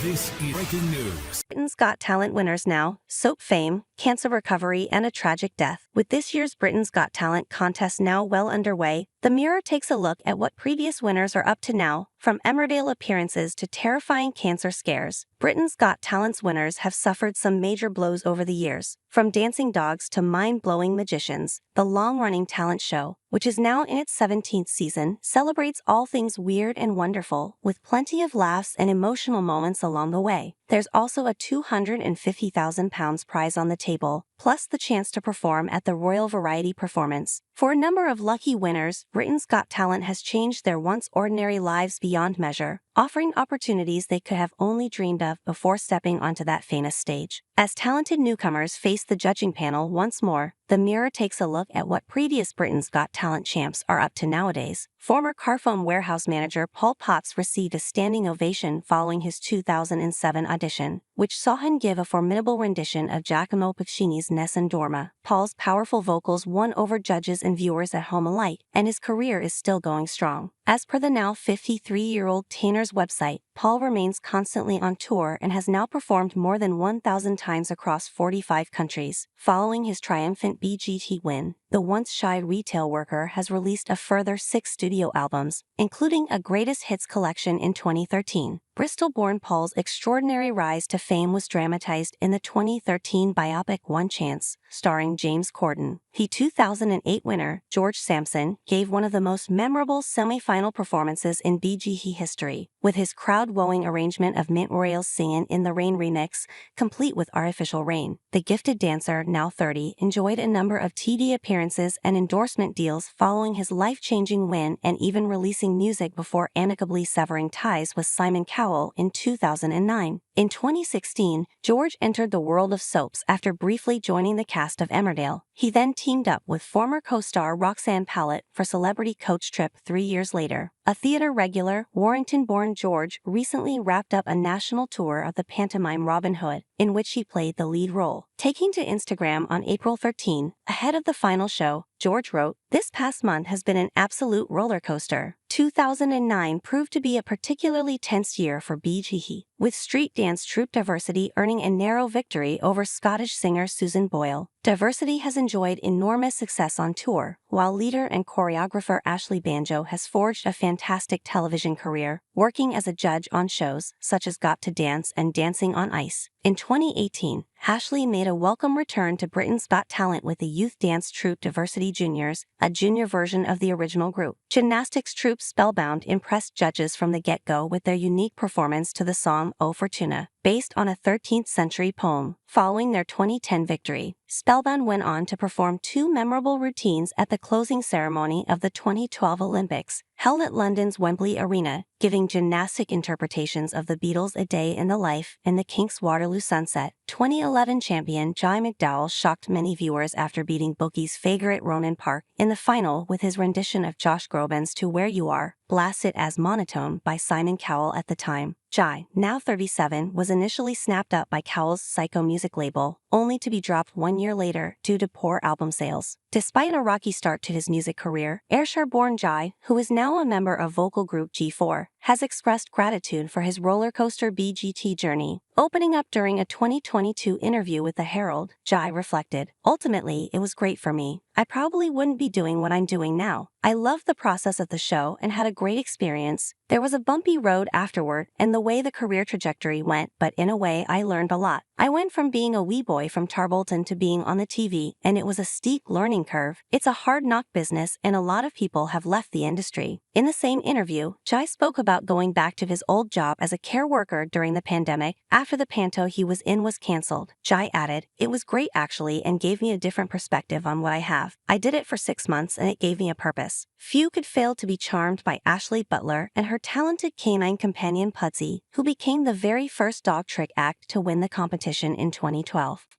This is breaking news. Britain's Got Talent winners now, soap fame, cancer recovery, and a tragic death. With this year's Britain's Got Talent contest now well underway, The Mirror takes a look at what previous winners are up to now, from Emmerdale appearances to terrifying cancer scares. Britain's Got Talent's winners have suffered some major blows over the years. From dancing dogs to mind-blowing magicians, the long-running talent show, which is now in its 17th season, celebrates all things weird and wonderful, with plenty of laughs and emotional moments along the way. There's also a £250,000 prize on the table, plus the chance to perform at the Royal Variety Performance. For a number of lucky winners, Britain's Got Talent has changed their once ordinary lives beyond measure, offering opportunities they could have only dreamed of before stepping onto that famous stage. As talented newcomers face the judging panel once more, The Mirror takes a look at what previous Britain's Got Talent champs are up to nowadays. Former Carphone Warehouse manager Paul Potts received a standing ovation following his 2007 audition, which saw him give a formidable rendition of Giacomo Puccini's Nessun Dorma. Paul's powerful vocals won over judges and viewers at home alike, and his career is still going strong. As per the now 53-year-old Tanner's website, Paul remains constantly on tour and has now performed more than 1,000 times across 45 countries. Following his triumphant BGT win, the once shy retail worker has released a further 6 studio albums, including a greatest hits collection in 2013. Bristol-born Paul's extraordinary rise to fame was dramatized in the 2013 biopic One Chance, starring James Corden. The 2008 winner, George Sampson, gave one of the most memorable semi-final performances in BGT history, with his crowd-wowing arrangement of Mint Royale's Singin' in the Rain remix, complete with artificial rain. The gifted dancer, now 30, enjoyed a number of TV appearances and endorsement deals following his life-changing win, and even releasing music before amicably severing ties with Simon Cowell in 2009. In 2016, George entered the world of soaps after briefly joining the cast of Emmerdale. He then teamed up with former co-star Roxanne Pallett for Celebrity Coach Trip 3 years later. A theater regular, Warrington-born George recently wrapped up a national tour of the pantomime Robin Hood, in which he played the lead role. Taking to Instagram on April 13, ahead of the final show, George wrote, "This past month has been an absolute roller coaster. 2009 proved to be a particularly tense year for BGT, with street dance troupe Diversity earning a narrow victory over Scottish singer Susan Boyle. Diversity has enjoyed enormous success on tour, while leader and choreographer Ashley Banjo has forged a fantastic television career, working as a judge on shows such as Got to Dance and Dancing on Ice. In 2018, Ashley made a welcome return to Britain's Got Talent with the youth dance troupe Diversity Juniors, a junior version of the original group. Gymnastics troupe Spelbound impressed judges from the get-go with their unique performance to the song O Fortuna, based on a 13th century poem. Following their 2010 victory, Spelbound went on to perform 2 memorable routines at the closing ceremony of the 2012 Olympics, held at London's Wembley Arena, giving gymnastic interpretations of the Beatles' A Day in the Life and the Kinks' Waterloo Sunset. 2011 champion Jai McDowell shocked many viewers after beating bookies' favourite Ronan Park in the final with his rendition of Josh Groban's To Where You Are, blasted as monotone by Simon Cowell at the time. Jai, now 37, was initially snapped up by Cowell's Psycho music label, only to be dropped 1 year later due to poor album sales. Despite a rocky start to his music career, Ayrshire-born Jai, who is now a member of vocal group G4, has expressed gratitude for his roller coaster BGT journey. Opening up during a 2022 interview with the Herald, Jai reflected, "Ultimately, it was great for me. I probably wouldn't be doing what I'm doing now. I loved the process of the show and had a great experience. There was a bumpy road afterward and the way the career trajectory went, but in a way I learned a lot. I went from being a wee boy from Tarbolton to being on the TV, and it was a steep learning curve. It's a hard-knock business, and a lot of people have left the industry." In the same interview, Jai spoke about going back to his old job as a care worker during the pandemic after the panto he was in was cancelled. Jai added, "It was great actually and gave me a different perspective on what I have. I did it for 6 months and it gave me a purpose." Few could fail to be charmed by Ashleigh Butler and her talented canine companion Pudsey, who became the very first dog trick act to win the competition in 2012.